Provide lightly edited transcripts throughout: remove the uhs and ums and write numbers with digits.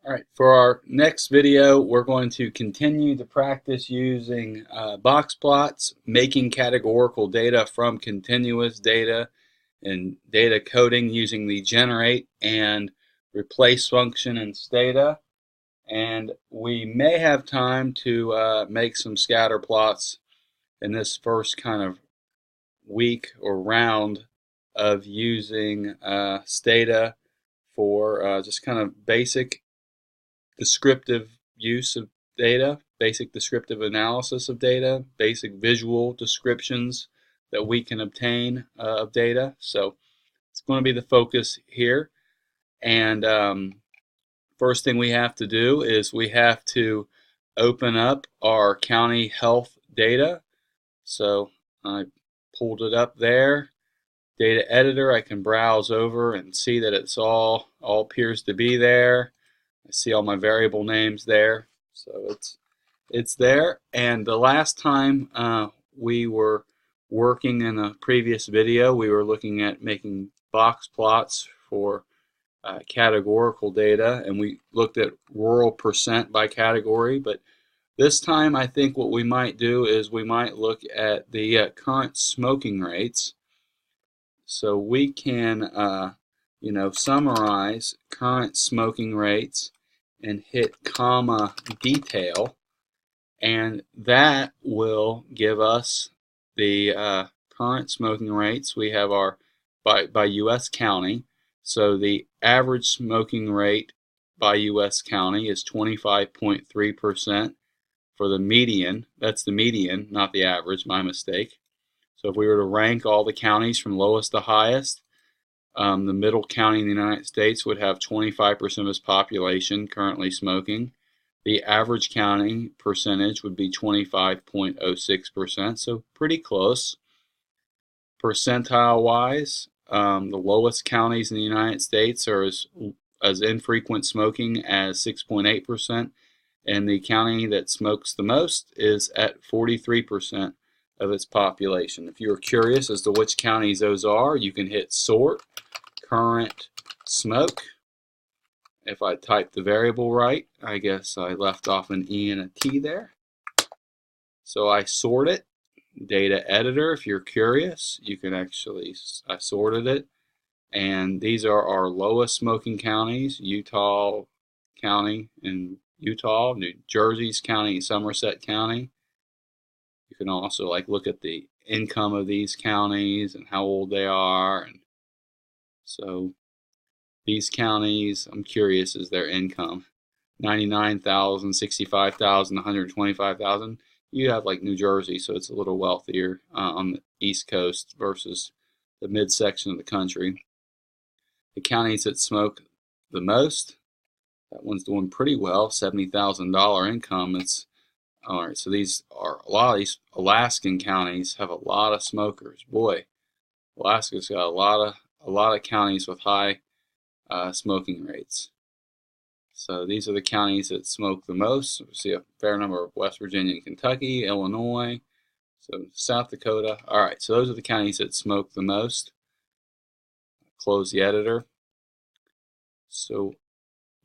Alright, for our next video, we're going to continue to practice using Boxplots, making categorical data from continuous data, and data coding using the generate and replace function in Stata. And we may have time to make some scatter plots in this first kind of week or round of using Stata for just kind of basic descriptive use of data, basic descriptive analysis of data, basic visual descriptions that we can obtain of data. So it's going to be the focus here. And first thing we have to do is we have to open up our county health data. So I pulled it up there. Data editor, I can browse over and see that it's all appears to be there. I see all my variable names there, so it's there. And the last time we were working in a previous video, we were looking at making box plots for categorical data, and we looked at rural percent by category. But this time, I think what we might do is we might look at the current smoking rates. So we can, summarize current smoking rates and hit comma detail, and that will give us the current smoking rates. We have our by U.S. county. So the average smoking rate by U.S. county is 25.3% for the median. That's the median, not the average, my mistake. So if we were to rank all the counties from lowest to highest, the middle county in the United States would have 25% of its population currently smoking. The average county percentage would be 25.06%, so pretty close. Percentile-wise, the lowest counties in the United States are as infrequent smoking as 6.8%, and the county that smokes the most is at 43% of its population. If you're curious as to which counties those are, you can hit sort current smoke. If I type the variable right, I guess I left off an E and a T there. So I sort it. Data editor, if you're curious, you can actually, I sorted it. And these are our lowest smoking counties: Utah County in Utah, New Jersey's county, Somerset County. You can also look at the income of these counties and how old they are. And so these counties, I'm curious, is their income 99,000, 65,000, 125,000. You have like New Jersey, so it's a little wealthier on the East Coast versus the midsection of the country. The counties that smoke the most, that one's doing pretty well, $70,000 income. It's all right. So these are a lot of these Alaskan counties have a lot of smokers. Boy, Alaska's got a lot of counties with high smoking rates. So these are the counties that smoke the most. We see a fair number of West Virginia and Kentucky, Illinois, so South Dakota. All right, so those are the counties that smoke the most. Close the editor. So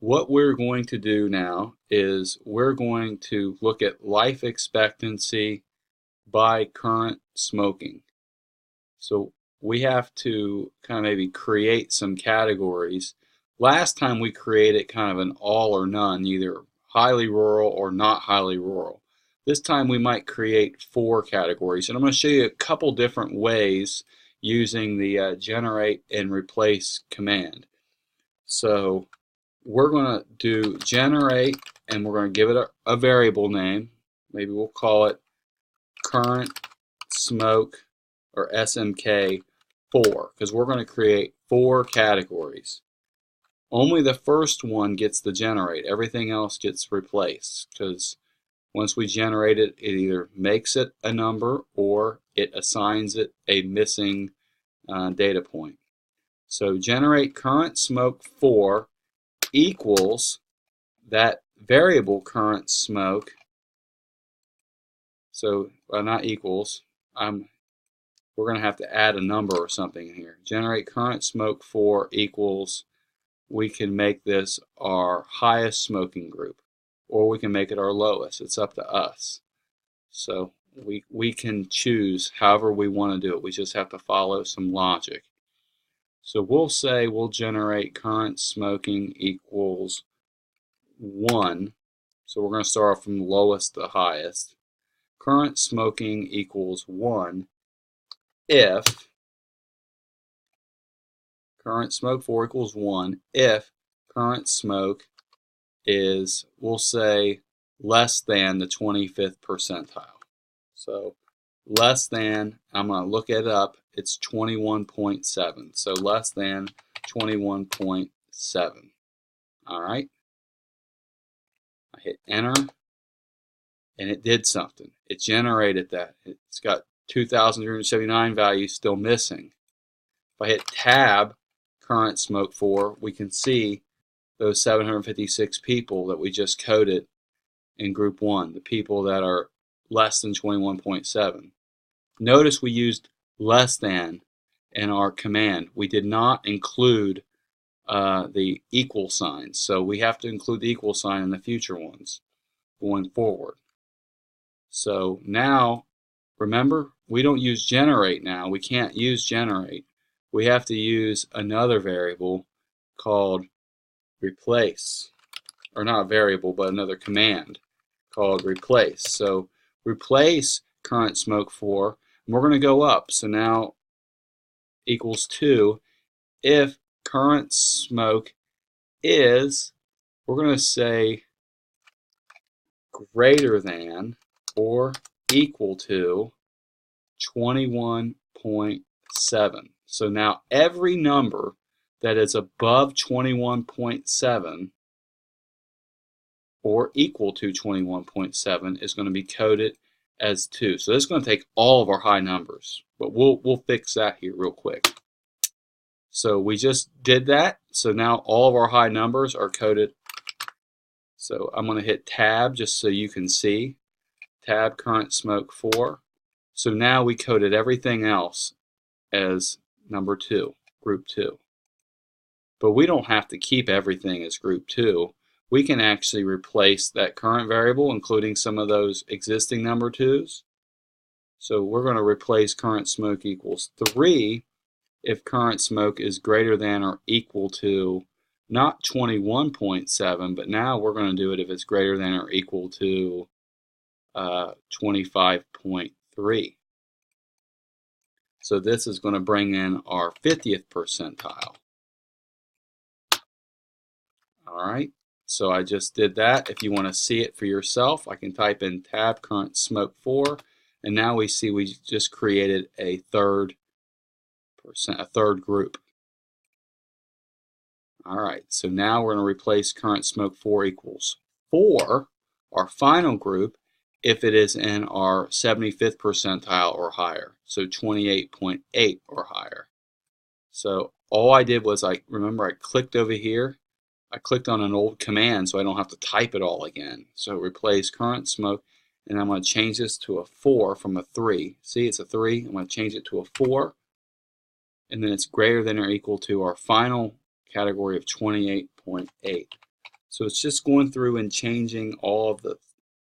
what we're going to do now is we're going to look at life expectancy by current smoking. So we have to kind of maybe create some categories. Last time we created kind of an all or none, either highly rural or not highly rural. This time we might create 4 categories, and I'm going to show you a couple different ways using the generate and replace command. So we're going to do generate, and we're going to give it a variable name. Maybe we'll call it current smoke or SMK 4, because we're going to create 4 categories. Only the first one gets the generate. Everything else gets replaced, because once we generate it, it either makes it a number or it assigns it a missing data point. So generate current smoke 4 equals that variable current smoke. So not equals. We're going to have to add a number or something in here. Generate current smoke 4 equals we can make this our highest smoking group, or we can make it our lowest. It's up to us. So we can choose however we want to do it. We just have to follow some logic. So we'll say we'll generate current smoking equals 1. So we're going to start off from lowest to highest. Current smoking equals 1 if current smoke for equals 1 if current smoke is, we'll say, less than the 25th percentile. So less than, I'm going to look it up, it's 21.7. So less than 21.7. All right. I hit enter, and it did something. It generated that. It's got 2,379 values still missing. If I hit tab, current smoke for, we can see those 756 people that we just coded in group 1, the people that are less than 21.7. Notice we used less than in our command. We did not include the equal signs, so we have to include the equal sign in the future ones going forward. So now, remember, we don't use generate now. We can't use generate. We have to use another variable called replace, or not a variable, but another command called replace. So replace current smoke for, and we're going to go up. So now equals 2 if current smoke is, we're going to say, greater than or equal to 21.7. So now every number that is above 21.7 or equal to 21.7 is going to be coded as 2. So this is going to take all of our high numbers, but we'll fix that here real quick. So we just did that. So now all of our high numbers are coded. So I'm going to hit tab just so you can see. Tab current smoke for. So now we coded everything else as number 2, group 2. But we don't have to keep everything as group 2. We can actually replace that current variable, including some of those existing number 2s. So we're going to replace current smoke equals 3 if current smoke is greater than or equal to not 21.7, but now we're going to do it if it's greater than or equal to 25.3. So this is going to bring in our 50th percentile. All right, so I just did that. If you want to see it for yourself, I can type in tab current smoke for, and now we see we just created a third group. All right, so now we're going to replace current smoke for equals 4, our final group, if it is in our 75th percentile or higher, so 28.8 or higher. So all I did was, remember I clicked over here, I clicked on an old command so I don't have to type it all again. So replace current smoke, and I'm going to change this to a 4 from a 3. See, it's a 3. I'm going to change it to a 4, and then it's greater than or equal to our final category of 28.8. So it's just going through and changing all of the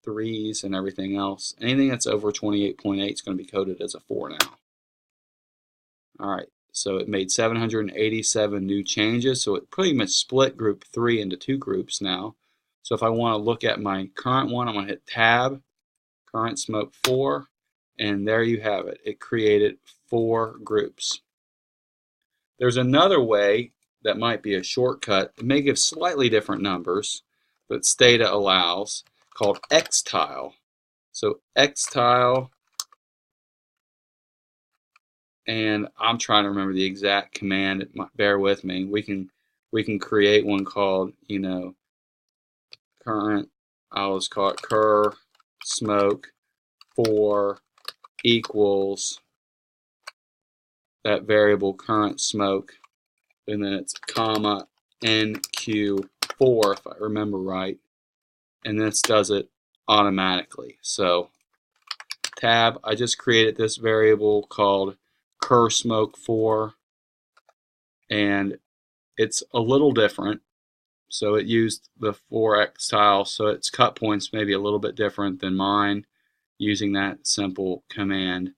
3s and everything else. Anything that's over 28.8 is going to be coded as a 4 now. All right, so it made 787 new changes, so it pretty much split group 3 into 2 groups now. So if I want to look at my current one, I'm going to hit tab, current smoke 4, and there you have it. It created 4 groups. There's another way that might be a shortcut. It may give slightly different numbers, but Stata allows, called Xtile. So Xtile, and I'm trying to remember the exact command. Bear with me. We can create one called, current. I'll just call it cur smoke for equals that variable current smoke, and then it's comma NQ4 if I remember right, and this does it automatically. So tab, I just created this variable called cur smoke 4, and it's a little different. So it used the 4 Xtile, so its cut points may be a little bit different than mine using that simple command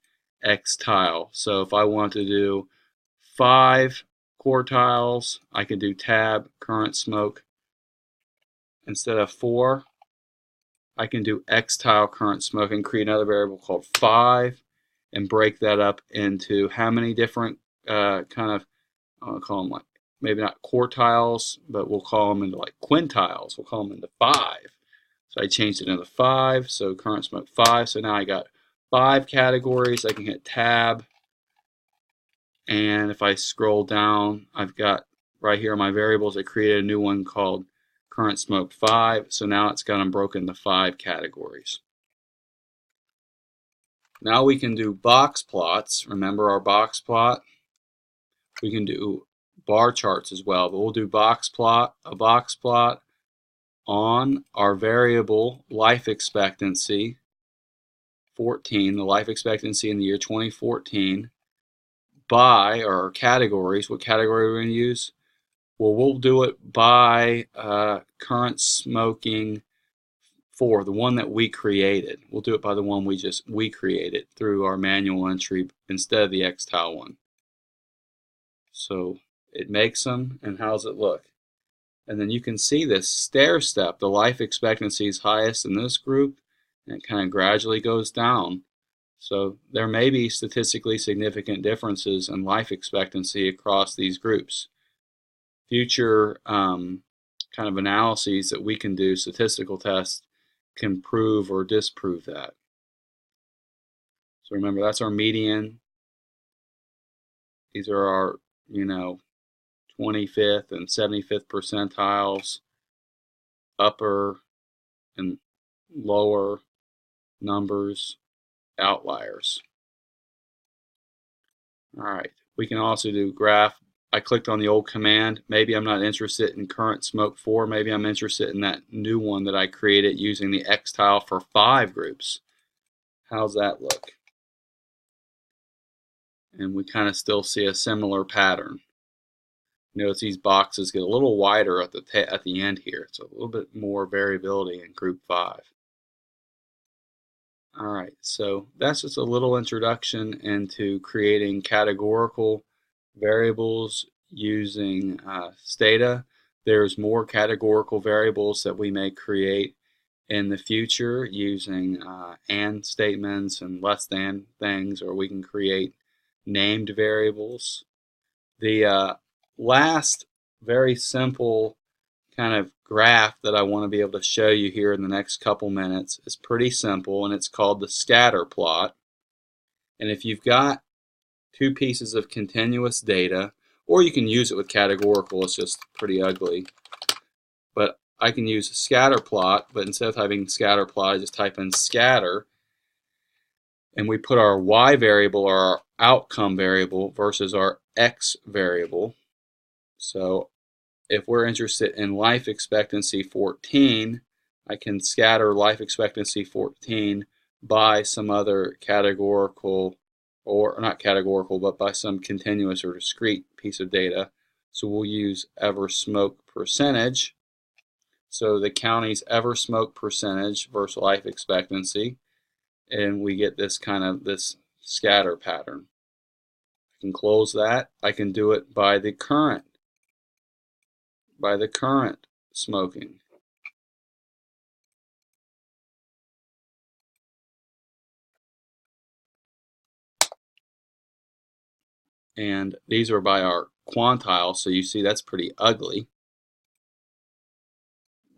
Xtile. So if I want to do 5 quartiles, I can do tab current smoke. Instead of 4, I can do Xtile current smoke and create another variable called 5 and break that up into how many different kind of, I'll call them like, maybe not quartiles, but we'll call them into like quintiles. We'll call them into 5. So I changed it into 5, so current smoke 5. So now I got 5 categories. I can hit tab, and if I scroll down, I've got right here my variables. I created a new one called current smoke 5. So now it's got them broken into 5 categories. Now we can do box plots. Remember our box plot? We can do bar charts as well, but we'll do a box plot on our variable life expectancy 14, the life expectancy in the year 2014, by our categories. What category are we going to use? Well, we'll do it by current smoking 4, the one that we created. We'll do it by the one we created through our manual entry instead of the Xtile one. So it makes them, and how's it look? And then you can see this stair step. The life expectancy is highest in this group, and it kind of gradually goes down. So there may be statistically significant differences in life expectancy across these groups. Future kind of analyses that we can do, statistical tests, can prove or disprove that. So remember, that's our median. These are our, 25th and 75th percentiles, upper and lower numbers, outliers. All right, we can also do graph. I clicked on the old command. Maybe I'm not interested in current smoke 4. Maybe I'm interested in that new one that I created using the Xtile for 5 groups. How's that look? And we kind of still see a similar pattern. Notice these boxes get a little wider at the end here. It's a little bit more variability in group 5. All right, so that's just a little introduction into creating categorical variables using Stata. There's more categorical variables that we may create in the future using and statements and less than things, or we can create named variables. The last very simple kind of graph that I want to be able to show you here in the next couple minutes is pretty simple, and it's called the scatter plot. And if you've got 2 pieces of continuous data, or you can use it with categorical, it's just pretty ugly. But I can use a scatter plot, but instead of typing scatter plot, I just type in scatter, and we put our y variable or our outcome variable versus our x variable. So if we're interested in life expectancy 14, I can scatter life expectancy 14 by some other categorical, or not categorical, but by some continuous or discrete piece of data. So we'll use ever smoke percentage. So the county's ever smoke percentage versus life expectancy, and we get this kind of this scatter pattern. I can close that. I can do it by the current smoking. And these are by our quintiles, so you see that's pretty ugly.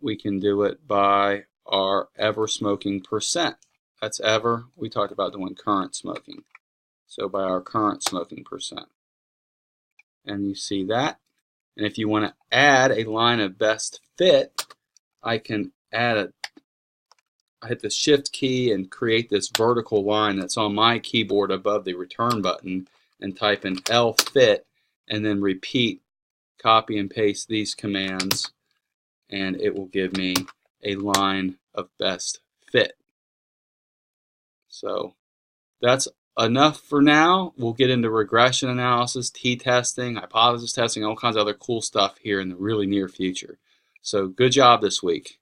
We can do it by our ever smoking percent. That's ever. We talked about doing current smoking. So by our current smoking percent. And you see that. And if you want to add a line of best fit, I can add I hit the shift key and create this vertical line that's on my keyboard above the return button, and type in lfit, and then repeat, copy and paste these commands, and it will give me a line of best fit. So that's enough for now. We'll get into regression analysis, t-testing, hypothesis testing, all kinds of other cool stuff here in the really near future. So good job this week.